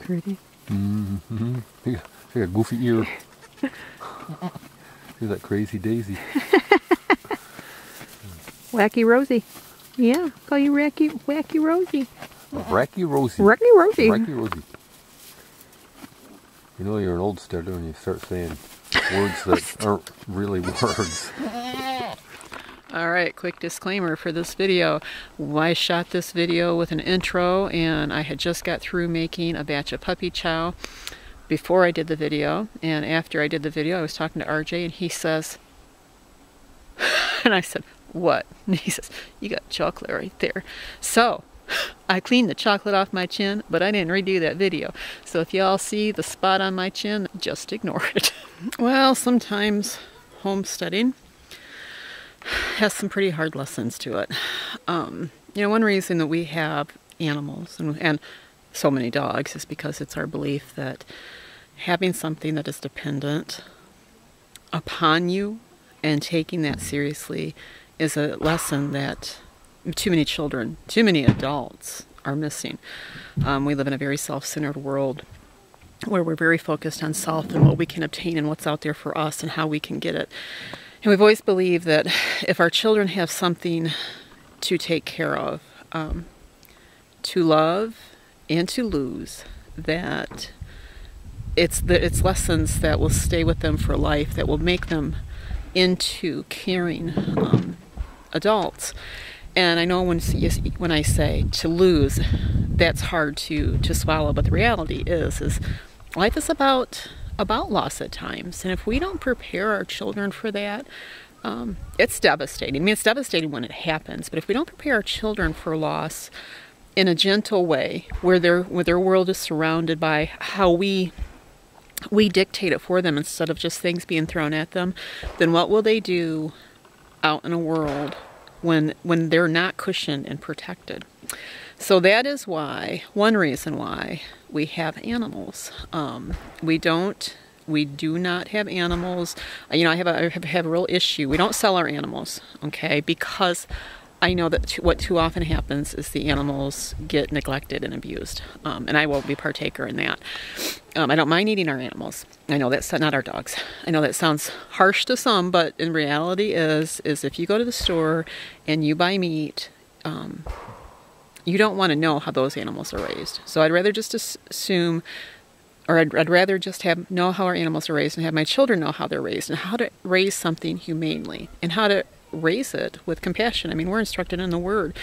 Pretty. Mm-hmm. She got a goofy ear. She's that crazy Daisy. Wacky Rosie. Yeah, call you Wacky Rosie. Wacky Rosie. Wacky Rosie. Wacky Rosie. You know you're an old starter when you start saying words that aren't really words. Alright, quick disclaimer for this video. I shot this video with an intro and I had just got through making a batch of puppy chow before I did the video. And after I did the video I was talking to RJ and he says, and I said, what? And he says, you got chocolate right there. So I cleaned the chocolate off my chin, but I didn't redo that video. So if y'all see the spot on my chin, just ignore it. Well, sometimes homesteading has some pretty hard lessons to it. You know, one reason that we have animals and so many dogs is because it's our belief that having something that is dependent upon you and taking that seriously is a lesson that too many children, too many adults are missing. We live in a very self-centered world where we're very focused on self and what we can obtain and what's out there for us and how we can get it. And we've always believed that if our children have something to take care of, to love and to lose, that it's lessons that will stay with them for life, that will make them into caring adults. And I know when I say to lose, that's hard to swallow, but the reality is life is about loss at times. And if we don't prepare our children for that, it's devastating. I mean, it's devastating when it happens, but if we don't prepare our children for loss in a gentle way, where their world is surrounded by how we dictate it for them instead of just things being thrown at them, then what will they do out in a world when they're not cushioned and protected? So that is why, one reason why we have animals. We do not have animals. You know, I have a real issue. We don't sell our animals, okay? Because I know that what too often happens is the animals get neglected and abused, and I will be partaker in that. I don't mind eating our animals. I know that's not our dogs. I know that sounds harsh to some, but in reality is if you go to the store and you buy meat, you don't want to know how those animals are raised. So I'd rather just assume, or I'd rather just know how our animals are raised and have my children know how they're raised and how to raise something humanely and how to raise it with compassion. I mean, we're instructed in the Word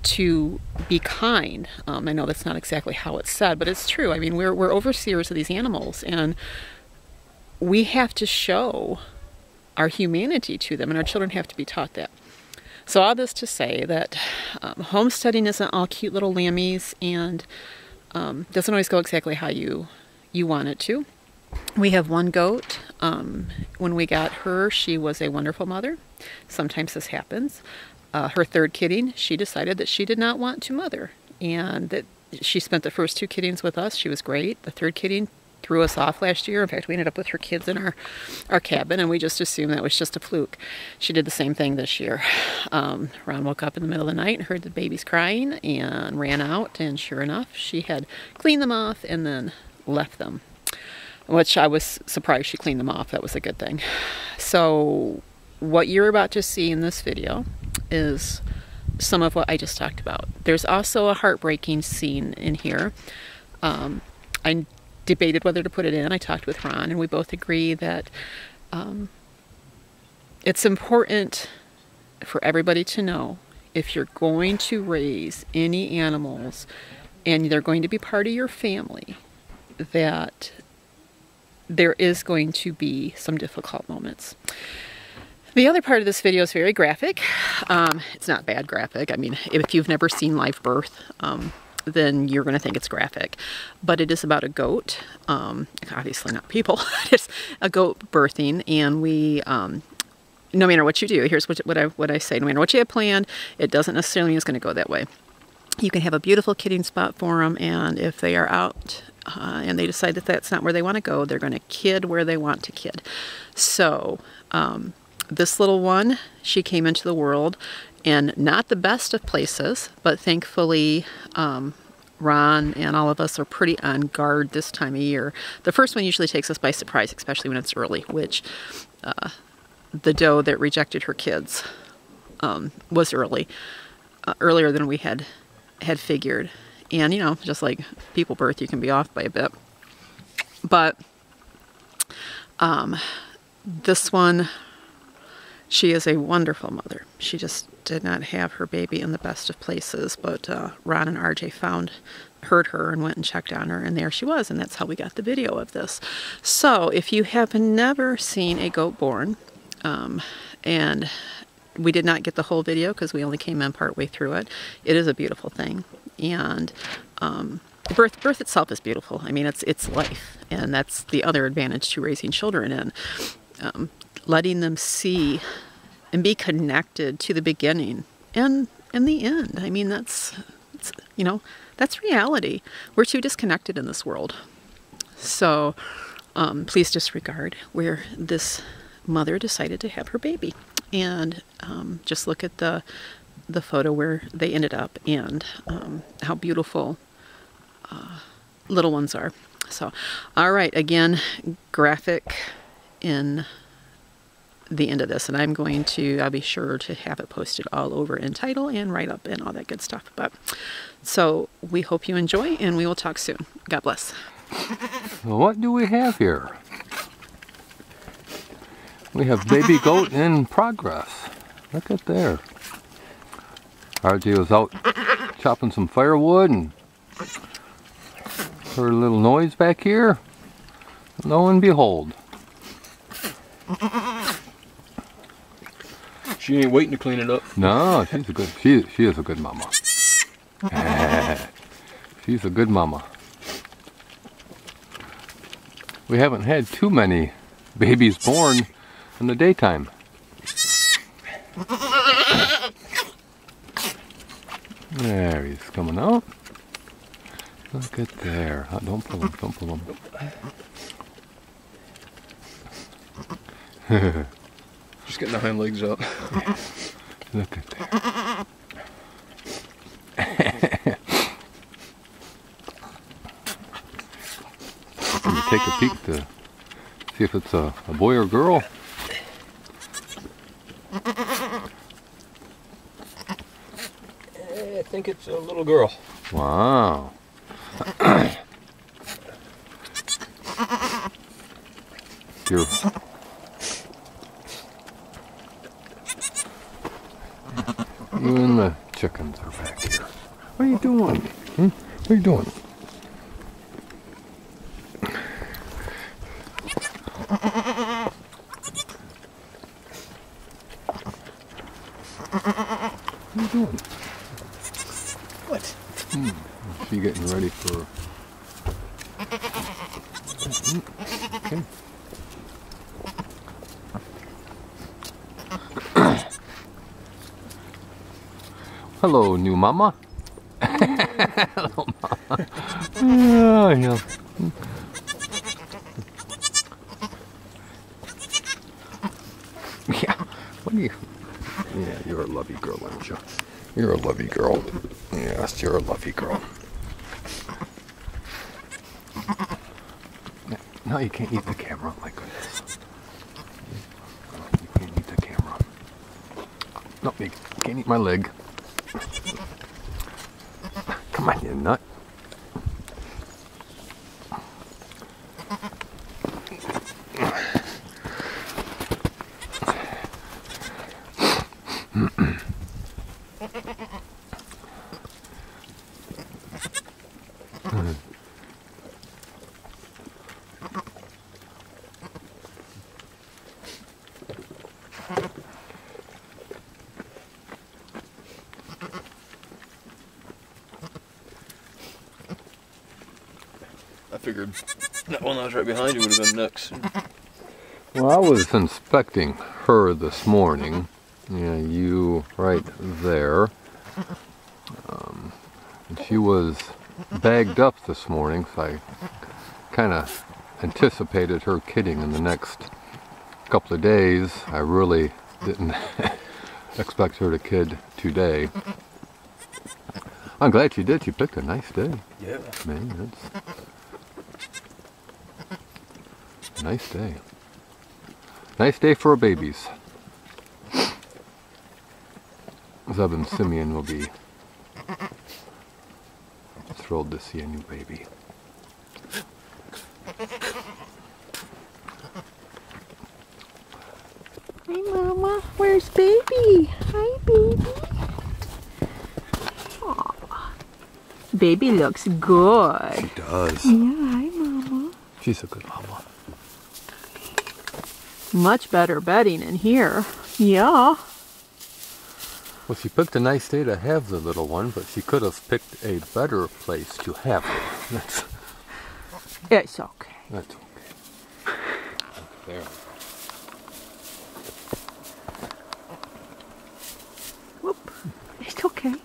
to be kind. I know that's not exactly how it's said, but it's true. I mean, we're overseers of these animals, and we have to show our humanity to them, and our children have to be taught that. So all this to say that homesteading isn't all cute little lammies, and doesn't always go exactly how you want it to. We have one goat. When we got her, she was a wonderful mother. Sometimes this happens. Her third kidding, she decided that she did not want to mother, and that she spent the first two kiddings with us. She was great. The third kidding threw us off last year. In fact, we ended up with her kids in our cabin, and we just assumed that was just a fluke. She did the same thing this year. Ron woke up in the middle of the night and heard the babies crying and ran out, and sure enough, she had cleaned them off and then left them, which I was surprised she cleaned them off. That was a good thing. So what you're about to see in this video is some of what I just talked about. There's also a heartbreaking scene in here. I debated whether to put it in. I talked with Ron, and we both agree that it's important for everybody to know, if you're going to raise any animals and they're going to be part of your family, that there is going to be some difficult moments. The other part of this video is very graphic. It's not bad graphic. I mean, if you've never seen live birth, then you're going to think it's graphic. But it is about a goat, obviously not people, it's a goat birthing, and we, no matter what you do, here's what I say, no matter what you have planned, it doesn't necessarily mean it's going to go that way. You can have a beautiful kidding spot for them, and if they are out and they decide that that's not where they want to go, they're going to kid where they want to kid. So this little one, she came into the world in not the best of places, but thankfully Ron and all of us are pretty on guard this time of year. The first one usually takes us by surprise, especially when it's early, which the doe that rejected her kids was earlier than we had figured. And, you know, just like people birth, you can be off by a bit. But this one, she is a wonderful mother. She just did not have her baby in the best of places, but Ron and RJ heard her and went and checked on her, and there she was, and that's how we got the video of this. So if you have never seen a goat born, and we did not get the whole video because we only came in partway through it, it is a beautiful thing. And birth itself is beautiful. I mean, it's life, and that's the other advantage to raising children and letting them see and be connected to the beginning and the end. I mean, that's reality. We're too disconnected in this world. So please disregard where this mother decided to have her baby, and just look at the photo where they ended up, and how beautiful little ones are. So, all right, again, graphic in the end of this, and I'll be sure to have it posted all over in title and write up and all that good stuff. But so we hope you enjoy, and we will talk soon. God bless. Well, what do we have here? We have baby goat in progress. Look at there. RJ was out chopping some firewood and heard a little noise back here. Lo and behold. She ain't waiting to clean it up. No, she is a good mama. She's a good mama. We haven't had too many babies born in the daytime. There he's coming out. Look at there. Oh, don't pull him, don't pull him. Just getting the hind legs up. Look at that. Can you take a peek to see if it's a boy or girl? I think it's a little girl. Wow. You and the chickens are back here. What are you doing? What are you doing? What are you doing? What? She getting ready for... Okay. Hello, new mama. Hello, mama. Oh, yeah. Yeah. What are you? Yeah, you're a lovey girl, aren't you? You're a lovey girl. Yes, you're a lovey girl. No, you can't eat the camera. My goodness. You can't eat the camera. No, you can't eat my leg. Come on, you nut. I figured that one that was right behind you would have been next. Well, I was inspecting her this morning. Yeah, you right there. And she was bagged up this morning, so I kind of anticipated her kidding in the next couple of days. I really didn't expect her to kid today. I'm glad you did. You picked a nice day. Yeah. Man, that's a nice day. Nice day for babies. Zeb and Simeon will be thrilled to see a new baby. Hi, Mama. Where's baby? Hi, baby. Aw. Baby looks good. She does. Yeah, hi, Mama. She's a good mama. Much better bedding in here. Yeah. Well, she picked a nice day to have the little one, but she could have picked a better place to have her. It's okay. That's okay. There. Whoop. It's okay.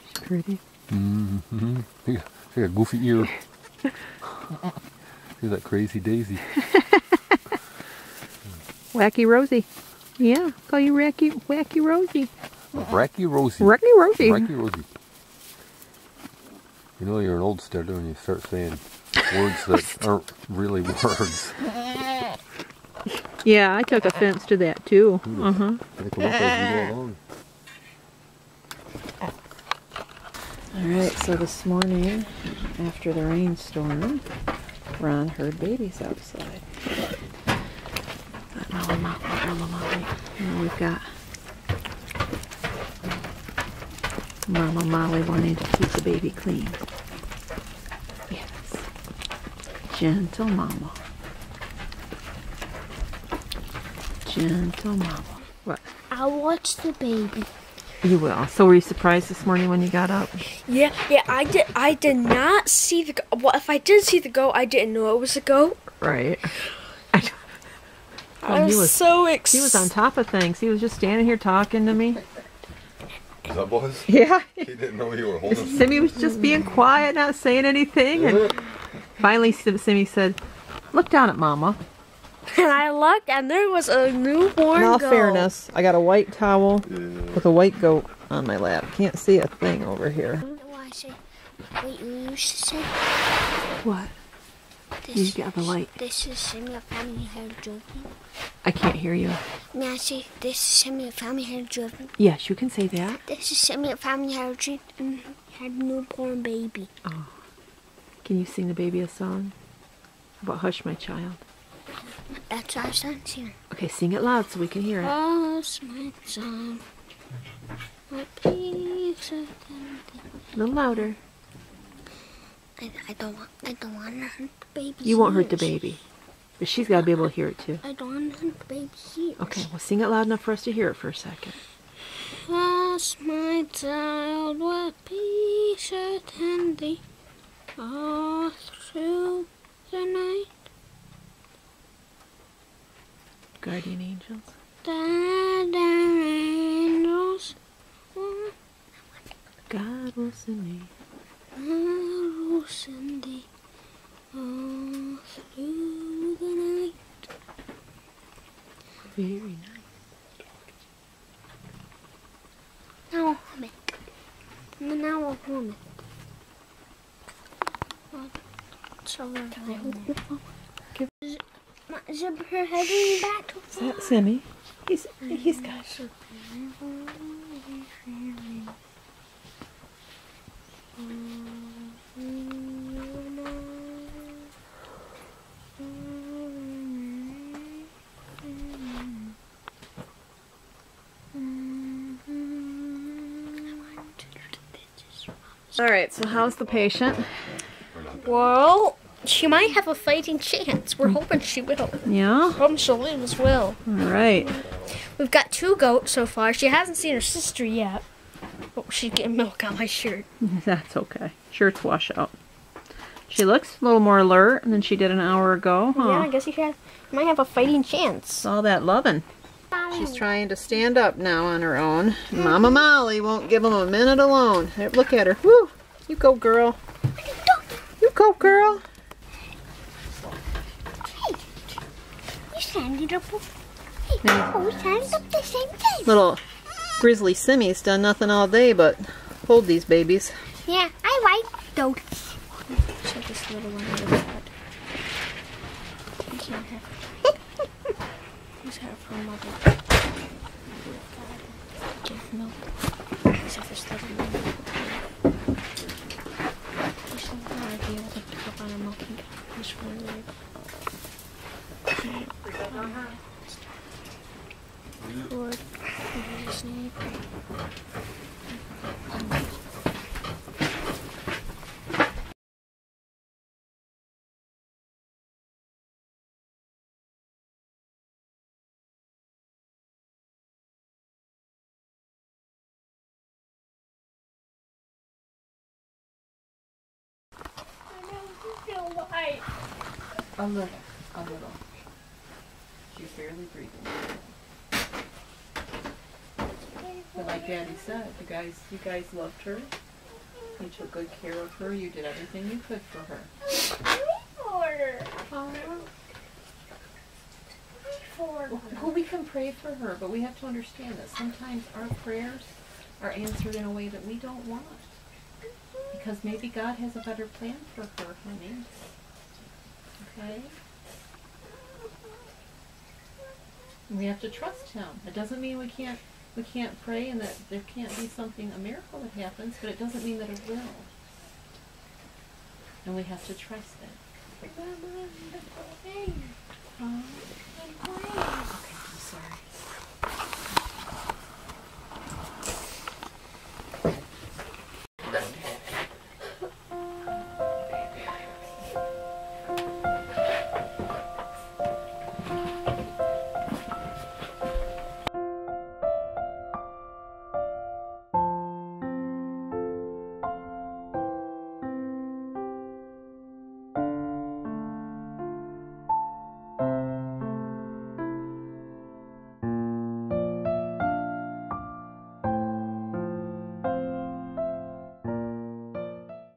She's pretty. Mm-hmm. She got a goofy ear. She's that crazy Daisy. Wacky Rosie. Yeah, call you Wacky Rosie. Wacky Rosie. Wacky Rosie. Wacky Rosie. You know you're an old steader when you start saying words that aren't really words. Yeah, I took offense to that too. Uh-huh. They come up as you go along. Alright, so this morning, after the rainstorm, Ron heard babies outside. And we've got Mama Molly wanting to keep the baby clean. Yes. Gentle Mama. Gentle Mama. What? I'll watch the baby. You will. So were you surprised this morning when you got up? Yeah, I did not see the goat. Well, if I did see the goat, I didn't know it was a goat. Right. I was so excited. He was on top of things. He was just standing here talking to me. Is that was? Yeah. He didn't know you were holding. Simmy was just being quiet, not saying anything. And finally Simmy said, "Look down at Mama." And I looked, and there was a newborn In all goat. fairness, I got a white towel with a white goat on my lap. Can't see a thing over here. Wait, you used to say? What? You got the light. This is Simmy family hair driven. I can't hear you. May I say, this is Simmy family hair driven. Yes, you can say that. This is Simmy family hair driven. Had a newborn baby. Oh. Can you sing the baby a song? How about Hush My Child? That's our son's here. Okay, sing it loud so we can hear it. Hush my son. My peace of A little louder. I don't want to hurt the baby. You won't hurt the baby. But she's got to be able to hear it too. I don't want to hurt the baby's ears. Okay, well sing it loud enough for us to hear it for a second. Hush my child with peace attend thee all through the night. Guardian angels. That angels God will send me. will send thee all through the night. Very nice. Now I'll hum it. Now I'll hum it. So is her heading back to Is that Simmy? He's got it. Alright, so how's the patient? Well, she might have a fighting chance. We're hoping she will. Yeah? Hoping she'll live as well. Alright. We've got 2 goats so far. She hasn't seen her sister yet. Oh, she's getting milk on my shirt. That's okay. Shirts wash out. She looks a little more alert than she did an hour ago, huh? Yeah, I guess she might have a fighting chance. It's all that loving. She's trying to stand up now on her own. Mama Molly won't give him a minute alone. There, look at her. Woo! You go, girl. You go, girl. ended up the same thing. Little grizzly Simmy's done nothing all day but hold these babies. Yeah, I like those. Check this little one out of the bed. You can't have it. He's got it from mother. Give milk. He's got this little one. He should not be able to pick up on a milking cow. He's really weird. Lord, I just need a little. She's barely breathing. But like Daddy said, you guys loved her. You took good care of her. You did everything you could for her. Well, we can pray for her, but we have to understand that sometimes our prayers are answered in a way that we don't want. Because maybe God has a better plan for her, honey. Okay? And we have to trust Him. It doesn't mean we can't pray and that there can't be a miracle that happens, but it doesn't mean that it will. And we have to trust it.